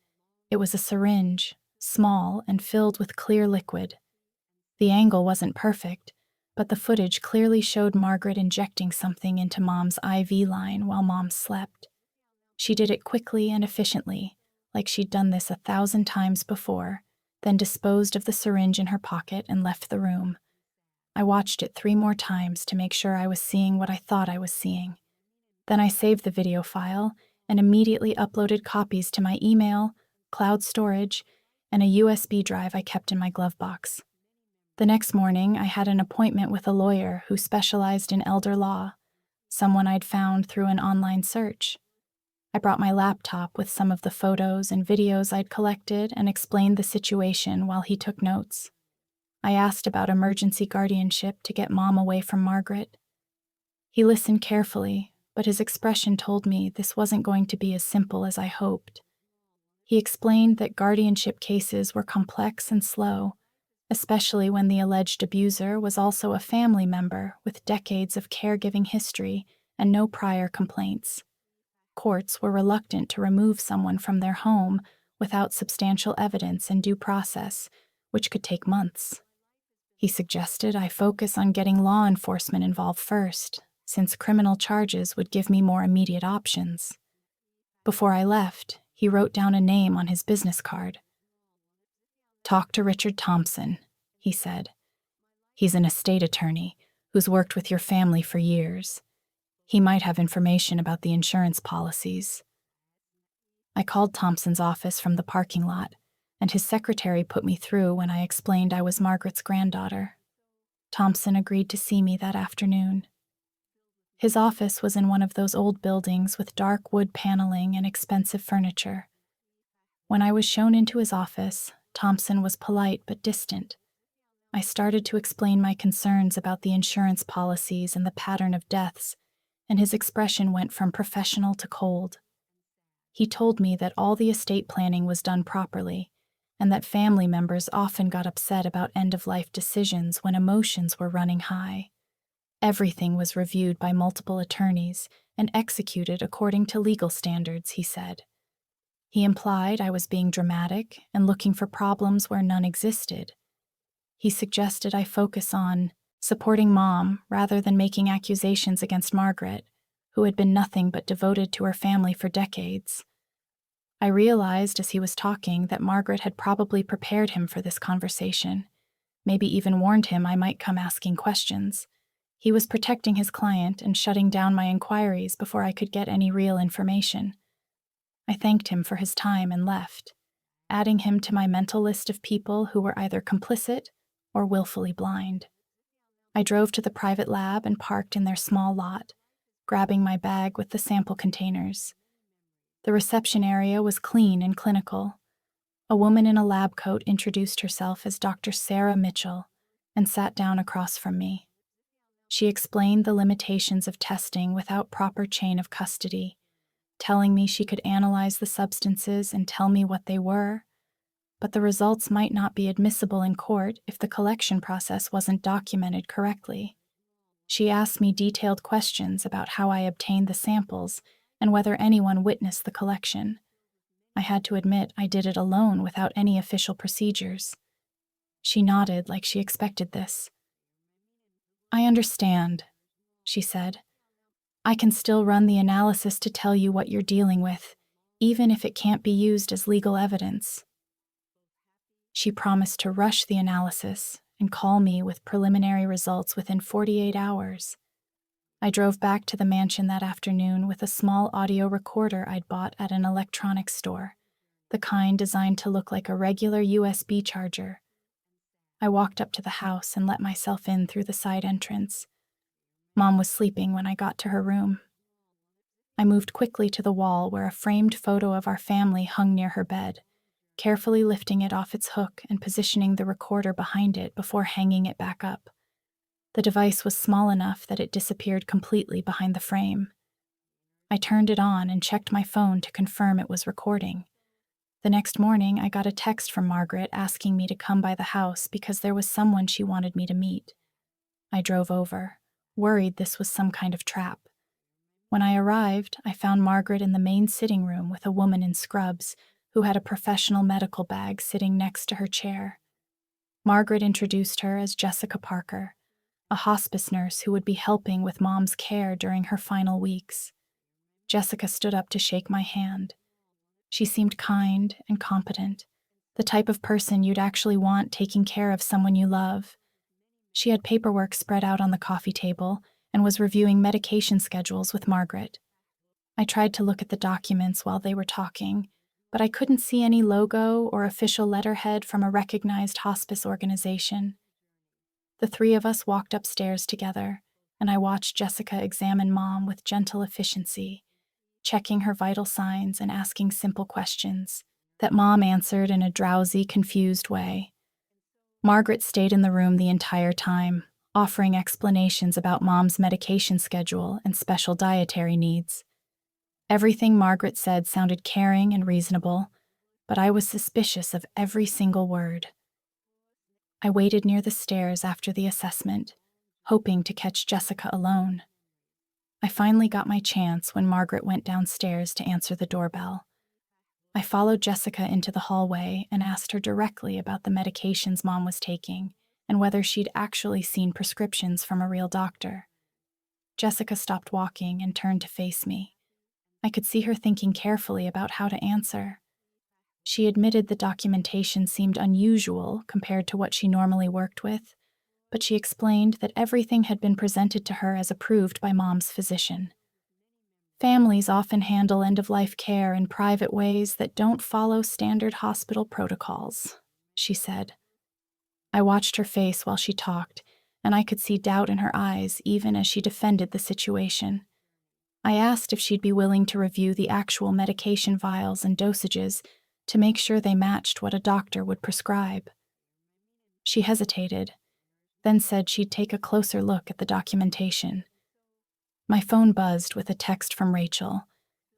S1: It was a syringe, small and filled with clear liquid. The angle wasn't perfect, but the footage clearly showed Margaret injecting something into Mom's IV line while Mom slept. She did it quickly and efficiently, like she'd done this 1,000 times before, then disposed of the syringe in her pocket and left the room. I watched it 3 more times to make sure I was seeing what I thought I was seeing. Then I saved the video file and immediately uploaded copies to my email, cloud storage, and a USB drive I kept in my glove box. The next morning, I had an appointment with a lawyer who specialized in elder law, someone I'd found through an online search. I brought my laptop with some of the photos and videos I'd collected and explained the situation while he took notes. I asked about emergency guardianship to get Mom away from Margaret. He listened carefully, but his expression told me this wasn't going to be as simple as I hoped. He explained that guardianship cases were complex and slow, especially when the alleged abuser was also a family member with decades of caregiving history and no prior complaints. Courts were reluctant to remove someone from their home without substantial evidence and due process, which could take months. He suggested I focus on getting law enforcement involved first, since criminal charges would give me more immediate options. Before I left, he wrote down a name on his business card. "Talk to Richard Thompson," he said. "He's an estate attorney who's worked with your family for years. He might have information about the insurance policies." I called Thompson's office from the parking lot, and his secretary put me through when I explained I was Margaret's granddaughter. Thompson agreed to see me that afternoon. His office was in one of those old buildings with dark wood paneling and expensive furniture. When I was shown into his office, Thompson was polite but distant. I started to explain my concerns about the insurance policies and the pattern of deaths, and his expression went from professional to cold. He told me that all the estate planning was done properly, and that family members often got upset about end-of-life decisions when emotions were running high. Everything was reviewed by multiple attorneys and executed according to legal standards, he said. He implied I was being dramatic and looking for problems where none existed. He suggested I focus on supporting Mom rather than making accusations against Margaret, who had been nothing but devoted to her family for decades. I realized as he was talking that Margaret had probably prepared him for this conversation, maybe even warned him I might come asking questions. He was protecting his client and shutting down my inquiries before I could get any real information. I thanked him for his time and left, adding him to my mental list of people who were either complicit or willfully blind. I drove to the private lab and parked in their small lot, grabbing my bag with the sample containers. The reception area was clean and clinical. A woman in a lab coat introduced herself as Dr. Sarah Mitchell and sat down across from me. She explained the limitations of testing without proper chain of custody, telling me she could analyze the substances and tell me what they were, but the results might not be admissible in court if the collection process wasn't documented correctly. She asked me detailed questions about how I obtained the samples and whether anyone witnessed the collection. I had to admit I did it alone without any official procedures. She nodded like she expected this. "I understand," she said. "I can still run the analysis to tell you what you're dealing with, even if it can't be used as legal evidence." She promised to rush the analysis and call me with preliminary results within 48 hours. I drove back to the mansion that afternoon with a small audio recorder I'd bought at an electronics store, the kind designed to look like a regular USB charger. I walked up to the house and let myself in through the side entrance. Mom was sleeping when I got to her room. I moved quickly to the wall where a framed photo of our family hung near her bed, carefully lifting it off its hook and positioning the recorder behind it before hanging it back up. The device was small enough that it disappeared completely behind the frame. I turned it on and checked my phone to confirm it was recording. The next morning, I got a text from Margaret asking me to come by the house because there was someone she wanted me to meet. I drove over, worried this was some kind of trap. When I arrived, I found Margaret in the main sitting room with a woman in scrubs who had a professional medical bag sitting next to her chair. Margaret introduced her as Jessica Parker, a hospice nurse who would be helping with Mom's care during her final weeks. Jessica stood up to shake my hand. She seemed kind and competent, the type of person you'd actually want taking care of someone you love. She had paperwork spread out on the coffee table and was reviewing medication schedules with Margaret. I tried to look at the documents while they were talking, but I couldn't see any logo or official letterhead from a recognized hospice organization. The three of us walked upstairs together, and I watched Jessica examine Mom with gentle efficiency, checking her vital signs and asking simple questions that Mom answered in a drowsy, confused way. Margaret stayed in the room the entire time, offering explanations about Mom's medication schedule and special dietary needs. Everything Margaret said sounded caring and reasonable, but I was suspicious of every single word. I waited near the stairs after the assessment, hoping to catch Jessica alone. I finally got my chance when Margaret went downstairs to answer the doorbell. I followed Jessica into the hallway and asked her directly about the medications Mom was taking and whether she'd actually seen prescriptions from a real doctor. Jessica stopped walking and turned to face me. I could see her thinking carefully about how to answer. She admitted the documentation seemed unusual compared to what she normally worked with, but she explained that everything had been presented to her as approved by Mom's physician. Families often handle end-of-life care in private ways that don't follow standard hospital protocols, she said. I watched her face while she talked, and I could see doubt in her eyes even as she defended the situation. I asked if she'd be willing to review the actual medication vials and dosages to make sure they matched what a doctor would prescribe. She hesitated, then said she'd take a closer look at the documentation. My phone buzzed with a text from Rachel,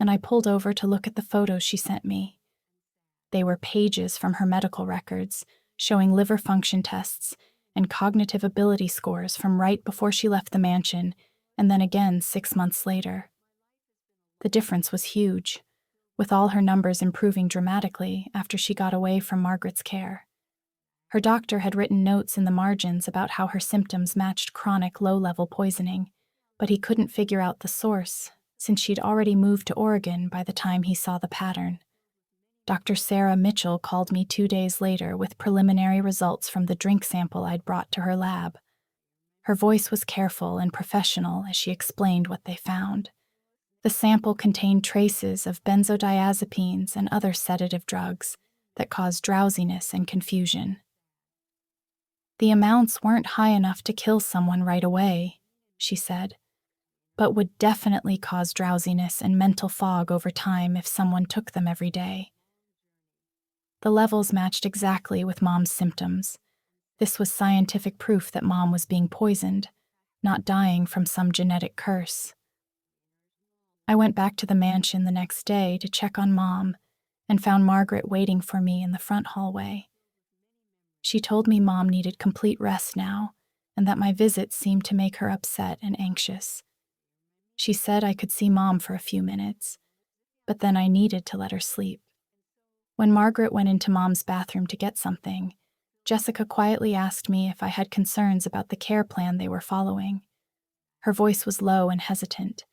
S1: and I pulled over to look at the photos she sent me. They were pages from her medical records, showing liver function tests and cognitive ability scores from right before she left the mansion, and then again 6 months later. The difference was huge, with all her numbers improving dramatically after she got away from Margaret's care. Her doctor had written notes in the margins about how her symptoms matched chronic low-level poisoning, but he couldn't figure out the source, since she'd already moved to Oregon by the time he saw the pattern. Dr. Sarah Mitchell called me 2 days later with preliminary results from the drink sample I'd brought to her lab. Her voice was careful and professional as she explained what they found. The sample contained traces of benzodiazepines and other sedative drugs that cause drowsiness and confusion. The amounts weren't high enough to kill someone right away, she said, but would definitely cause drowsiness and mental fog over time if someone took them every day. The levels matched exactly with Mom's symptoms. This was scientific proof that Mom was being poisoned, not dying from some genetic curse. I went back to the mansion the next day to check on Mom and found Margaret waiting for me in the front hallway. She told me Mom needed complete rest now and that my visits seemed to make her upset and anxious. She said I could see Mom for a few minutes, but then I needed to let her sleep. When Margaret went into Mom's bathroom to get something, Jessica quietly asked me if I had concerns about the care plan they were following. Her voice was low and hesitant.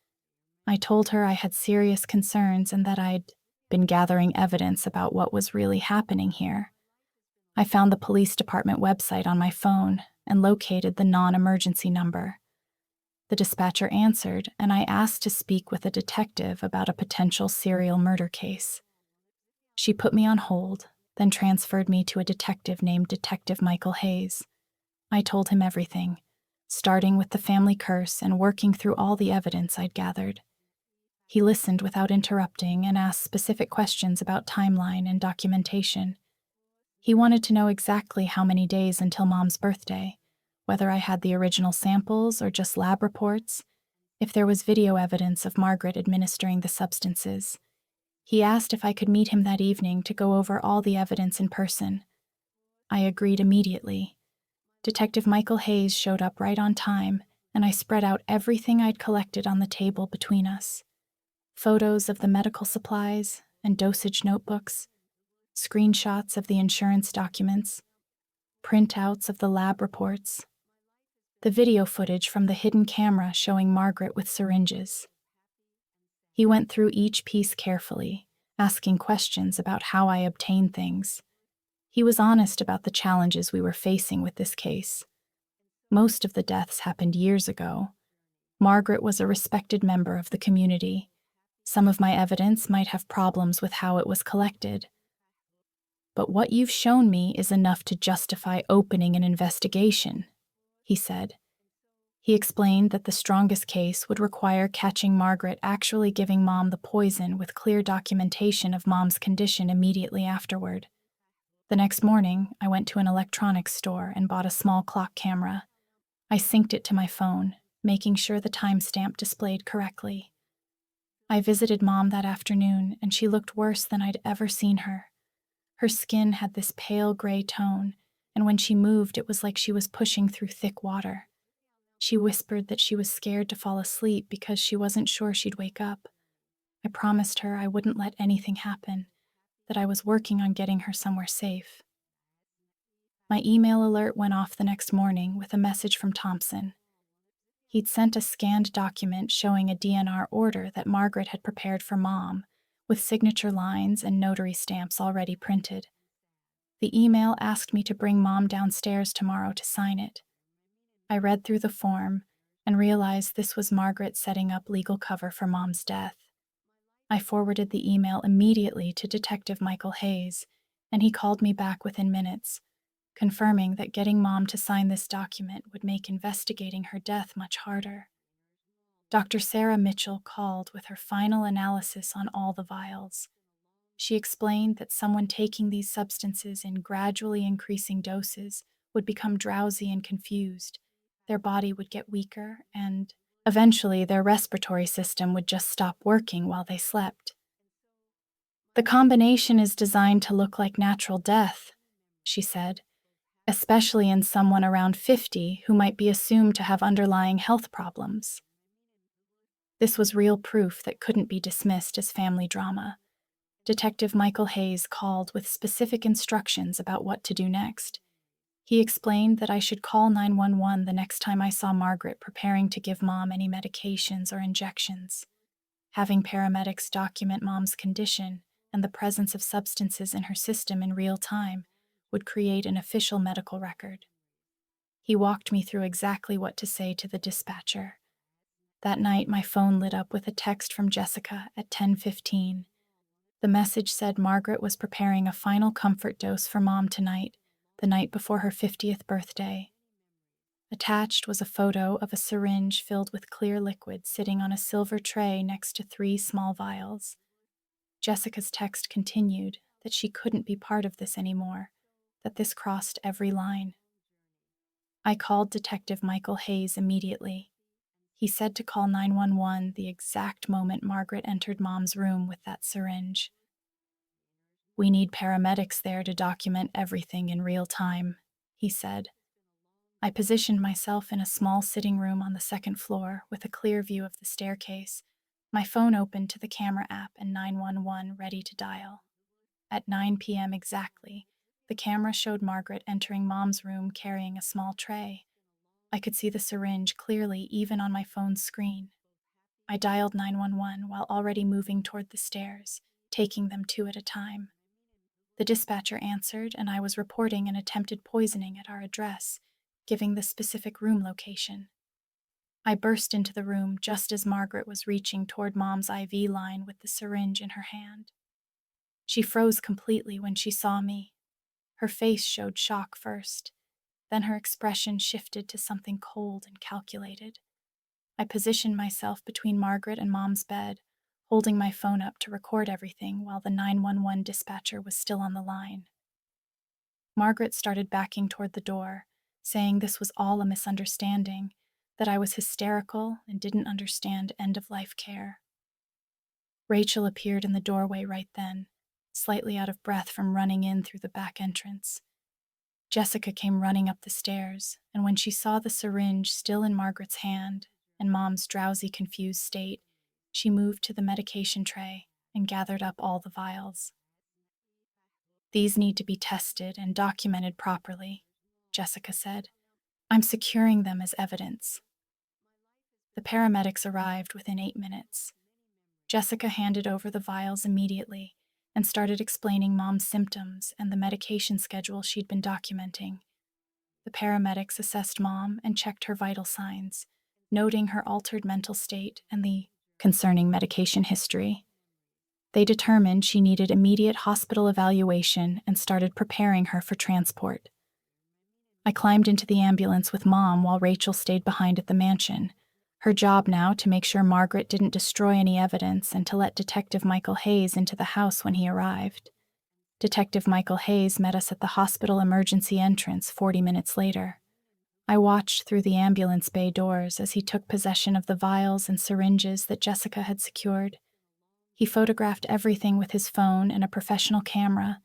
S1: I told her I had serious concerns and that I'd been gathering evidence about what was really happening here. I found the police department website on my phone and located the non-emergency number. The dispatcher answered, and I asked to speak with a detective about a potential serial murder case. She put me on hold, then transferred me to a detective named Detective Michael Hayes. I told him everything, starting with the family curse and working through all the evidence I'd gathered. He listened without interrupting and asked specific questions about timeline and documentation. He wanted to know exactly how many days until Mom's birthday, whether I had the original samples or just lab reports, if there was video evidence of Margaret administering the substances. He asked if I could meet him that evening to go over all the evidence in person. I agreed immediately. Detective Michael Hayes showed up right on time, and I spread out everything I'd collected on the table between us. Photos of the medical supplies and dosage notebooks, screenshots of the insurance documents, printouts of the lab reports, the video footage from the hidden camera showing Margaret with syringes. He went through each piece carefully, asking questions about how I obtained things. He was honest about the challenges we were facing with this case. Most of the deaths happened years ago. Margaret was a respected member of the community. Some of my evidence might have problems with how it was collected. But what you've shown me is enough to justify opening an investigation, he said. He explained that the strongest case would require catching Margaret actually giving Mom the poison with clear documentation of Mom's condition immediately afterward. The next morning, I went to an electronics store and bought a small clock camera. I synced it to my phone, making sure the timestamp displayed correctly. I visited Mom that afternoon, and she looked worse than I'd ever seen her. Her skin had this pale gray tone, and when she moved, it was like she was pushing through thick water. She whispered that she was scared to fall asleep because she wasn't sure she'd wake up. I promised her I wouldn't let anything happen, that I was working on getting her somewhere safe. My email alert went off the next morning with a message from Thompson. He'd sent a scanned document showing a DNR order that Margaret had prepared for Mom, with signature lines and notary stamps already printed. The email asked me to bring Mom downstairs tomorrow to sign it. I read through the form and realized this was Margaret setting up legal cover for Mom's death. I forwarded the email immediately to Detective Michael Hayes, and he called me back within minutes, confirming that getting Mom to sign this document would make investigating her death much harder. Dr. Sarah Mitchell called with her final analysis on all the vials. She explained that someone taking these substances in gradually increasing doses would become drowsy and confused. Their body would get weaker, and eventually their respiratory system would just stop working while they slept. The combination is designed to look like natural death, she said, especially in someone around 50 who might be assumed to have underlying health problems. This was real proof that couldn't be dismissed as family drama. Detective Michael Hayes called with specific instructions about what to do next. He explained that I should call 911 the next time I saw Margaret preparing to give Mom any medications or injections. Having paramedics document Mom's condition and the presence of substances in her system in real time would create an official medical record. He walked me through exactly what to say to the dispatcher. That night, my phone lit up with a text from Jessica at 10:15. The message said Margaret was preparing a final comfort dose for Mom tonight, the night before her 50th birthday. Attached was a photo of a syringe filled with clear liquid sitting on a silver tray next to 3 small vials. Jessica's text continued that she couldn't be part of this anymore, that this crossed every line. I called Detective Michael Hayes immediately. He said to call 911 the exact moment Margaret entered Mom's room with that syringe. "We need paramedics there to document everything in real time," he said. I positioned myself in a small sitting room on the second floor with a clear view of the staircase, my phone open to the camera app and 911 ready to dial. At 9 p.m. exactly, the camera showed Margaret entering Mom's room carrying a small tray. I could see the syringe clearly even on my phone's screen. I dialed 911 while already moving toward the stairs, taking them 2 at a time. The dispatcher answered, and I was reporting an attempted poisoning at our address, giving the specific room location. I burst into the room just as Margaret was reaching toward Mom's IV line with the syringe in her hand. She froze completely when she saw me. Her face showed shock first, then her expression shifted to something cold and calculated. I positioned myself between Margaret and Mom's bed, holding my phone up to record everything while the 911 dispatcher was still on the line. Margaret started backing toward the door, saying this was all a misunderstanding, that I was hysterical and didn't understand end-of-life care. Rachel appeared in the doorway right then, slightly out of breath from running in through the back entrance. Jessica came running up the stairs, and when she saw the syringe still in Margaret's hand and Mom's drowsy, confused state, she moved to the medication tray and gathered up all the vials. "These need to be tested and documented properly," Jessica said. "I'm securing them as evidence." The paramedics arrived within 8 minutes. Jessica handed over the vials immediately and started explaining Mom's symptoms and the medication schedule she'd been documenting. The paramedics assessed Mom and checked her vital signs, noting her altered mental state and the concerning medication history. They determined she needed immediate hospital evaluation and started preparing her for transport. I climbed into the ambulance with Mom while Rachel stayed behind at the mansion. Her job now to make sure Margaret didn't destroy any evidence and to let Detective Michael Hayes into the house when he arrived. Detective Michael Hayes met us at the hospital emergency entrance 40 minutes later. I watched through the ambulance bay doors as he took possession of the vials and syringes that Jessica had secured. He photographed everything with his phone and a professional camera,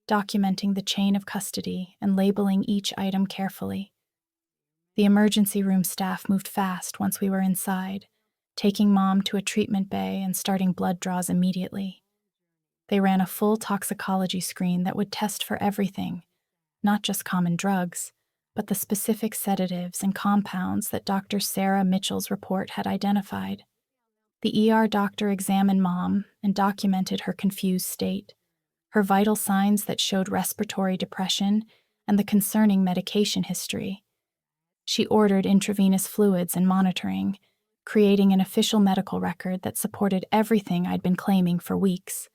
S1: documenting the chain of custody and labeling each item carefully. The emergency room staff moved fast once we were inside, taking Mom to a treatment bay and starting blood draws immediately. They ran a full toxicology screen that would test for everything, not just common drugs, but the specific sedatives and compounds that Dr. Sarah Mitchell's report had identified. The ER doctor examined Mom and documented her confused state, her vital signs that showed respiratory depression, and the concerning medication history. She ordered intravenous fluids and monitoring, creating an official medical record that supported everything I'd been claiming for weeks.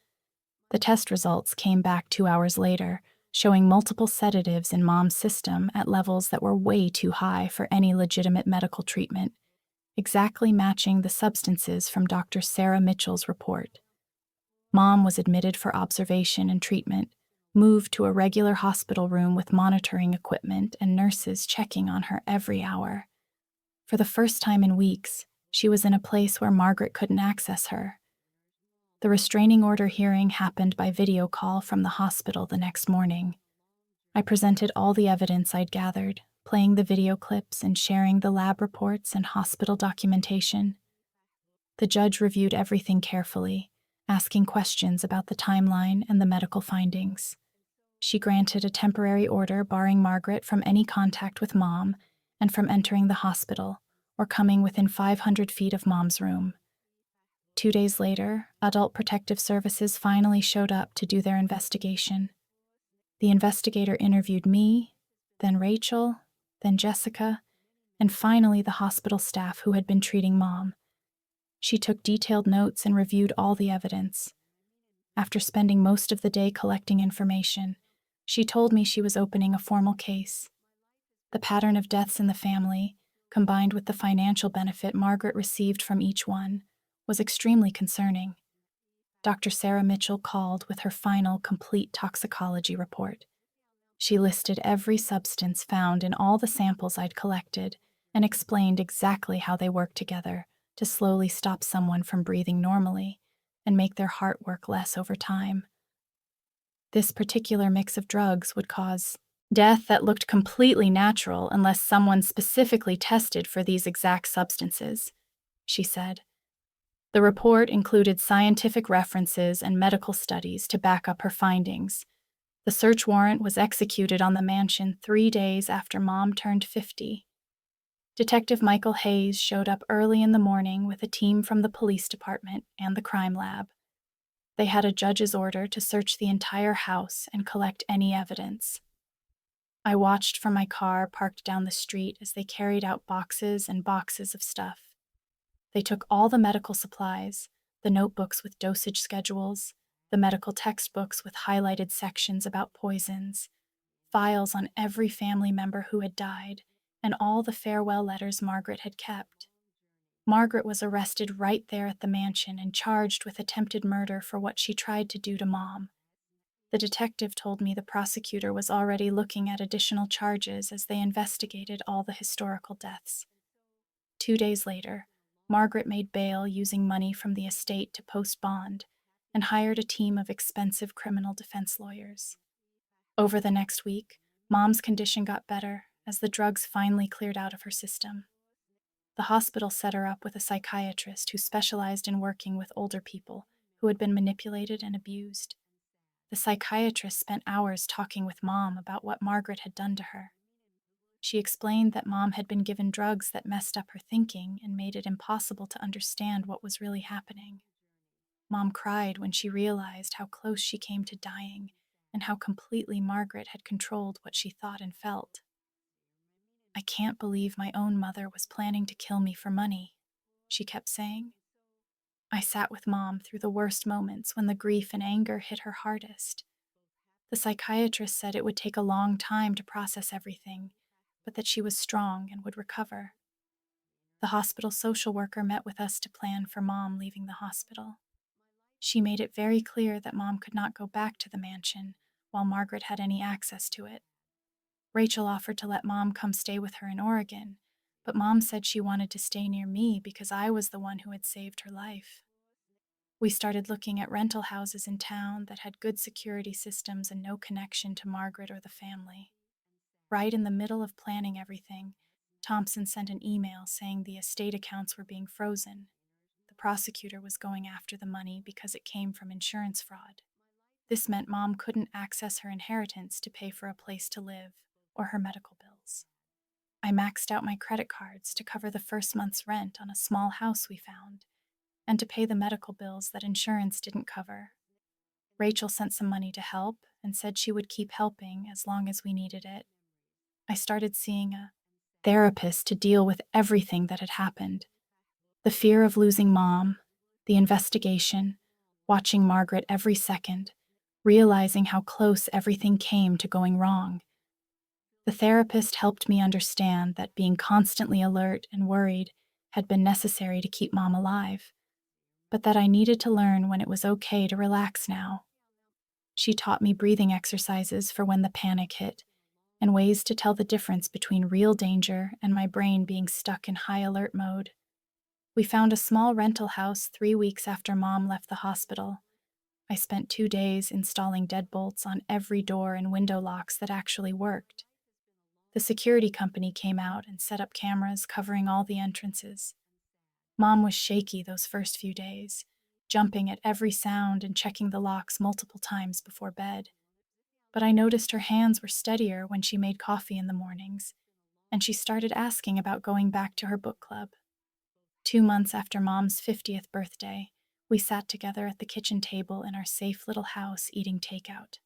S1: The test results came back 2 hours later, showing multiple sedatives in Mom's system at levels that were way too high for any legitimate medical treatment, exactly matching the substances from Dr. Sarah Mitchell's report. Mom was admitted for observation and treatment, moved to a regular hospital room with monitoring equipment and nurses checking on her every hour. For the first time in weeks, she was in a place where Margaret couldn't access her. The restraining order hearing happened by video call from the hospital the next morning. I presented all the evidence I'd gathered, playing the video clips and sharing the lab reports and hospital documentation. The judge reviewed everything carefully, asking questions about the timeline and the medical findings. She granted a temporary order barring Margaret from any contact with Mom and from entering the hospital or coming within 500 feet of Mom's room. 2 days later, Adult Protective Services finally showed up to do their investigation. The investigator interviewed me, then Rachel, then Jessica, and finally the hospital staff who had been treating Mom. She took detailed notes and reviewed all the evidence. After spending most of the day collecting information, she told me she was opening a formal case. The pattern of deaths in the family, combined with the financial benefit Margaret received from each one, was extremely concerning. Dr. Sarah Mitchell called with her final complete toxicology report. She listed every substance found in all the samples I'd collected and explained exactly how they work together to slowly stop someone from breathing normally and make their heart work less over time. This particular mix of drugs would cause death that looked completely natural unless someone specifically tested for these exact substances, she said. The report included scientific references and medical studies to back up her findings. The search warrant was executed on the mansion 3 days after Mom turned 50. Detective Michael Hayes showed up early in the morning with a team from the police department and the crime lab. They had a judge's order to search the entire house and collect any evidence. I watched from my car parked down the street as they carried out boxes and boxes of stuff. They took all the medical supplies, the notebooks with dosage schedules, the medical textbooks with highlighted sections about poisons, files on every family member who had died, and all the farewell letters Margaret had kept. Margaret was arrested right there at the mansion and charged with attempted murder for what she tried to do to Mom. The detective told me the prosecutor was already looking at additional charges as they investigated all the historical deaths. 2 days later, Margaret made bail using money from the estate to post bond and hired a team of expensive criminal defense lawyers. Over the next week, Mom's condition got better as the drugs finally cleared out of her system. The hospital set her up with a psychiatrist who specialized in working with older people who had been manipulated and abused. The psychiatrist spent hours talking with Mom about what Margaret had done to her. She explained that Mom had been given drugs that messed up her thinking and made it impossible to understand what was really happening. Mom cried when she realized how close she came to dying and how completely Margaret had controlled what she thought and felt. "I can't believe my own mother was planning to kill me for money," she kept saying. I sat with Mom through the worst moments when the grief and anger hit her hardest. The psychiatrist said it would take a long time to process everything, but that she was strong and would recover. The hospital social worker met with us to plan for Mom leaving the hospital. She made it very clear that Mom could not go back to the mansion while Margaret had any access to it. Rachel offered to let Mom come stay with her in Oregon, but Mom said she wanted to stay near me because I was the one who had saved her life. We started looking at rental houses in town that had good security systems and no connection to Margaret or the family. Right in the middle of planning everything, Thompson sent an email saying the estate accounts were being frozen. The prosecutor was going after the money because it came from insurance fraud. This meant Mom couldn't access her inheritance to pay for a place to live or her medical bills. I maxed out my credit cards to cover the first month's rent on a small house we found, and to pay the medical bills that insurance didn't cover. Rachel sent some money to help and said she would keep helping as long as we needed it. I started seeing a therapist to deal with everything that had happened. The fear of losing Mom, the investigation, watching Margaret every second, realizing how close everything came to going wrong. The therapist helped me understand that being constantly alert and worried had been necessary to keep Mom alive, but that I needed to learn when it was okay to relax now. She taught me breathing exercises for when the panic hit, and ways to tell the difference between real danger and my brain being stuck in high alert mode. We found a small rental house 3 weeks after Mom left the hospital. I spent 2 days installing deadbolts on every door and window locks that actually worked. The security company came out and set up cameras covering all the entrances. Mom was shaky those first few days, jumping at every sound and checking the locks multiple times before bed. But I noticed her hands were steadier when she made coffee in the mornings, and she started asking about going back to her book club. 2 months after Mom's 50th birthday, we sat together at the kitchen table in our safe little house eating takeout.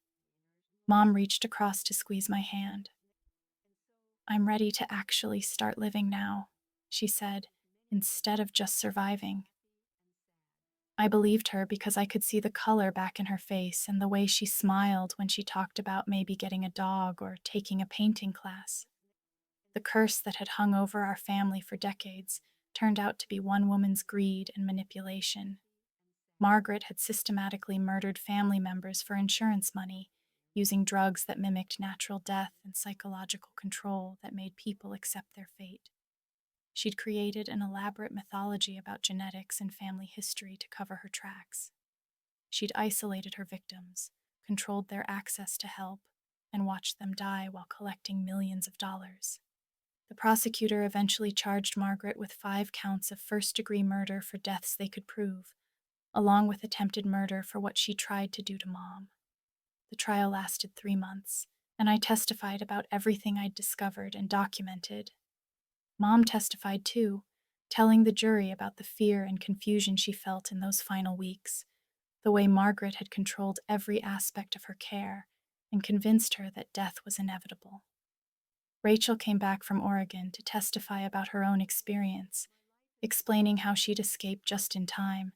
S1: Mom reached across to squeeze my hand. "I'm ready to actually start living now," she said, "instead of just surviving." I believed her because I could see the color back in her face and the way she smiled when she talked about maybe getting a dog or taking a painting class. The curse that had hung over our family for decades turned out to be one woman's greed and manipulation. Margaret had systematically murdered family members for insurance money, using drugs that mimicked natural death and psychological control that made people accept their fate. She'd created an elaborate mythology about genetics and family history to cover her tracks. She'd isolated her victims, controlled their access to help, and watched them die while collecting millions of dollars. The prosecutor eventually charged Margaret with 5 counts of first-degree murder for deaths they could prove, along with attempted murder for what she tried to do to Mom. The trial lasted 3 months, and I testified about everything I'd discovered and documented. Mom testified too, telling the jury about the fear and confusion she felt in those final weeks, the way Margaret had controlled every aspect of her care and convinced her that death was inevitable. Rachel came back from Oregon to testify about her own experience, explaining how she'd escaped just in time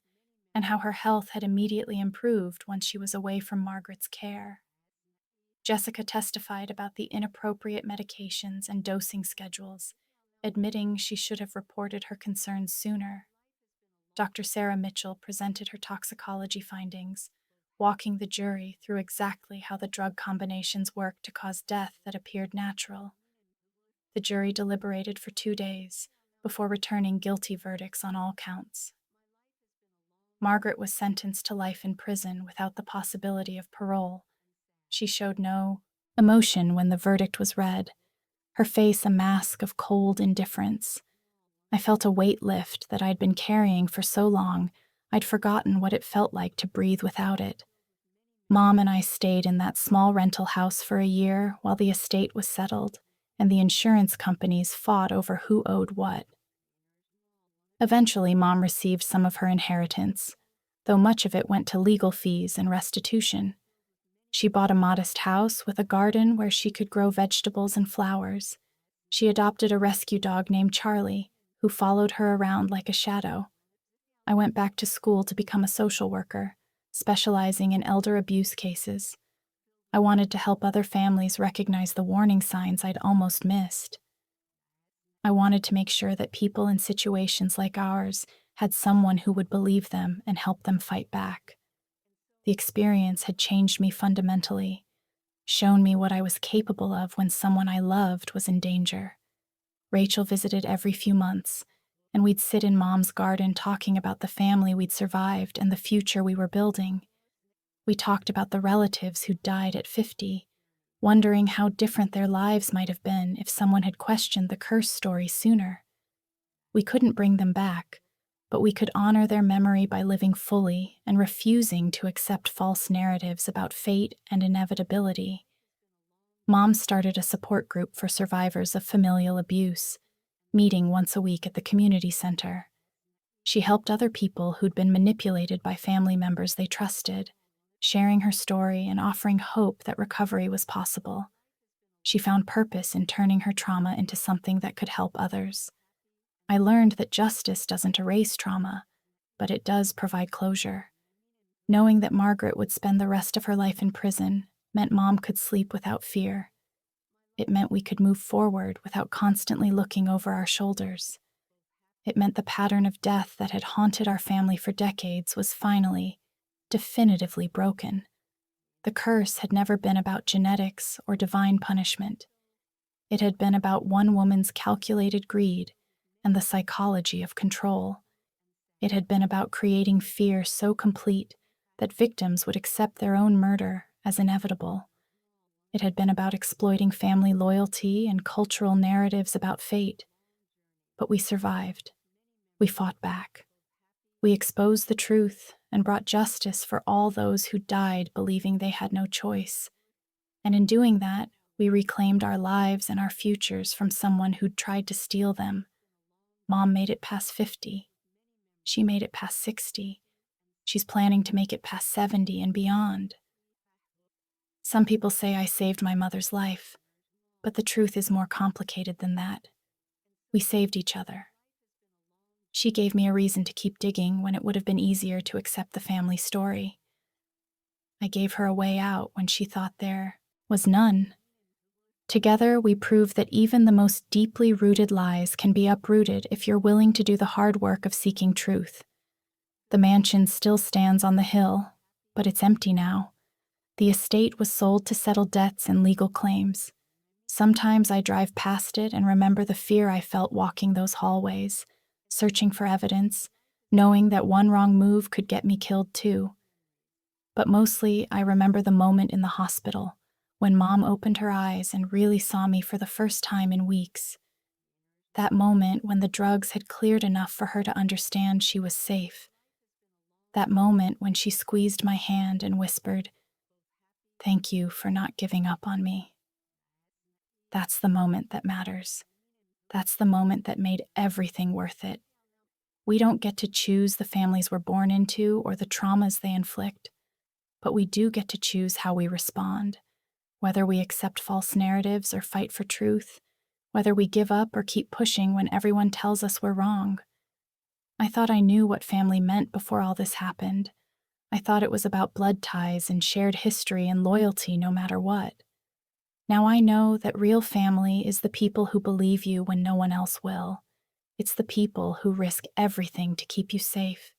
S1: and how her health had immediately improved once she was away from Margaret's care. Jessica testified about the inappropriate medications and dosing schedules, admitting she should have reported her concerns sooner. Dr. Sarah Mitchell presented her toxicology findings, walking the jury through exactly how the drug combinations worked to cause death that appeared natural. The jury deliberated for 2 days before returning guilty verdicts on all counts. Margaret was sentenced to life in prison without the possibility of parole. She showed no emotion when the verdict was read, her face a mask of cold indifference. I felt a weight lift that I'd been carrying for so long, I'd forgotten what it felt like to breathe without it. Mom and I stayed in that small rental house for a year while the estate was settled, and the insurance companies fought over who owed what. Eventually, Mom received some of her inheritance, though much of it went to legal fees and restitution. She bought a modest house with a garden where she could grow vegetables and flowers. She adopted a rescue dog named Charlie, who followed her around like a shadow. I went back to school to become a social worker, specializing in elder abuse cases. I wanted to help other families recognize the warning signs I'd almost missed. I wanted to make sure that people in situations like ours had someone who would believe them and help them fight back. The experience had changed me fundamentally, shown me what I was capable of when someone I loved was in danger. Rachel visited every few months, and we'd sit in Mom's garden talking about the family we'd survived and the future we were building. We talked about the relatives who'd died at 50, wondering how different their lives might have been if someone had questioned the curse story sooner. We couldn't bring them back, but we could honor their memory by living fully and refusing to accept false narratives about fate and inevitability. Mom started a support group for survivors of familial abuse, meeting once a week at the community center. She helped other people who'd been manipulated by family members they trusted, sharing her story and offering hope that recovery was possible. She found purpose in turning her trauma into something that could help others. I learned that justice doesn't erase trauma, but it does provide closure. Knowing that Margaret would spend the rest of her life in prison meant Mom could sleep without fear. It meant we could move forward without constantly looking over our shoulders. It meant the pattern of death that had haunted our family for decades was finally, definitively broken. The curse had never been about genetics or divine punishment. It had been about one woman's calculated greed and the psychology of control. It had been about creating fear so complete that victims would accept their own murder as inevitable. It had been about exploiting family loyalty and cultural narratives about fate. But we survived. We fought back. We exposed the truth and brought justice for all those who died believing they had no choice. And in doing that, we reclaimed our lives and our futures from someone who'd tried to steal them. Mom made it past 50. She made it past 60. She's planning to make it past 70 and beyond. Some people say I saved my mother's life, but the truth is more complicated than that. We saved each other. She gave me a reason to keep digging when it would have been easier to accept the family story. I gave her a way out when she thought there was none. Together, we proved that even the most deeply rooted lies can be uprooted if you're willing to do the hard work of seeking truth. The mansion still stands on the hill, but it's empty now. The estate was sold to settle debts and legal claims. Sometimes I drive past it and remember the fear I felt walking those hallways, searching for evidence, knowing that one wrong move could get me killed too. But mostly, I remember the moment in the hospital, when Mom opened her eyes and really saw me for the first time in weeks. That moment when the drugs had cleared enough for her to understand she was safe. That moment when she squeezed my hand and whispered, "Thank you for not giving up on me." That's the moment that matters. That's the moment that made everything worth it. We don't get to choose the families we're born into or the traumas they inflict, but we do get to choose how we respond, whether we accept false narratives or fight for truth, whether we give up or keep pushing when everyone tells us we're wrong. I thought I knew what family meant before all this happened. I thought it was about blood ties and shared history and loyalty no matter what. Now I know that real family is the people who believe you when no one else will. It's the people who risk everything to keep you safe.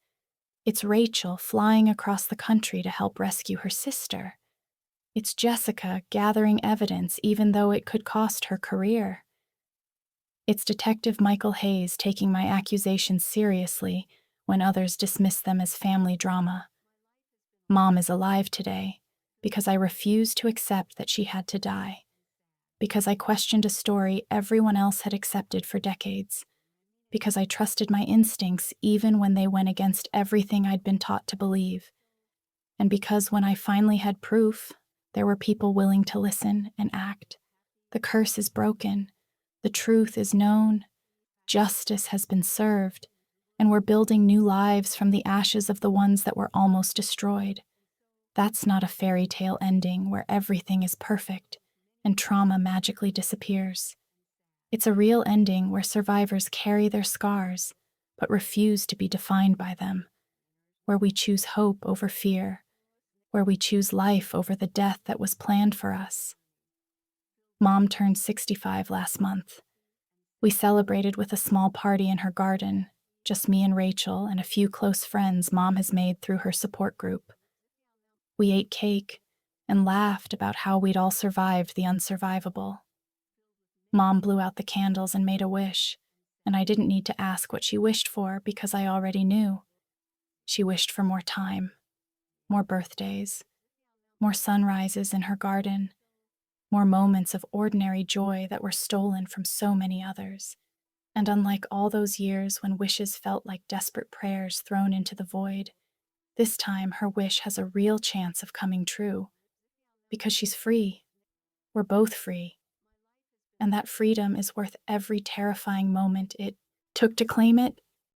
S1: It's Rachel flying across the country to help rescue her sister. It's Jessica gathering evidence even though it could cost her career. It's Detective Michael Hayes taking my accusations seriously when others dismiss them as family drama. Mom is alive today because I refused to accept that she had to die, because I questioned a story everyone else had accepted for decades, because I trusted my instincts even when they went against everything I'd been taught to believe, and because when I finally had proof, there were people willing to listen and act. The curse is broken, the truth is known, justice has been served, and we're building new lives from the ashes of the ones that were almost destroyed. That's not a fairy tale ending where everything is perfect and trauma magically disappears. It's a real ending where survivors carry their scars but refuse to be defined by them, where we choose hope over fear, where we choose life over the death that was planned for us. Mom turned 65 last month. We celebrated with a small party in her garden, just me and Rachel and a few close friends Mom has made through her support group. We ate cake and laughed about how we'd all survived the unsurvivable. Mom blew out the candles and made a wish, and I didn't need to ask what she wished for because I already knew. She wished for more time, more birthdays, more sunrises in her garden, more moments of ordinary joy that were stolen from so many others. And unlike all those years when wishes felt like desperate prayers thrown into the void, this time her wish has a real chance of coming true. Because she's free. We're both free. And that freedom is worth every terrifying moment it took to claim it.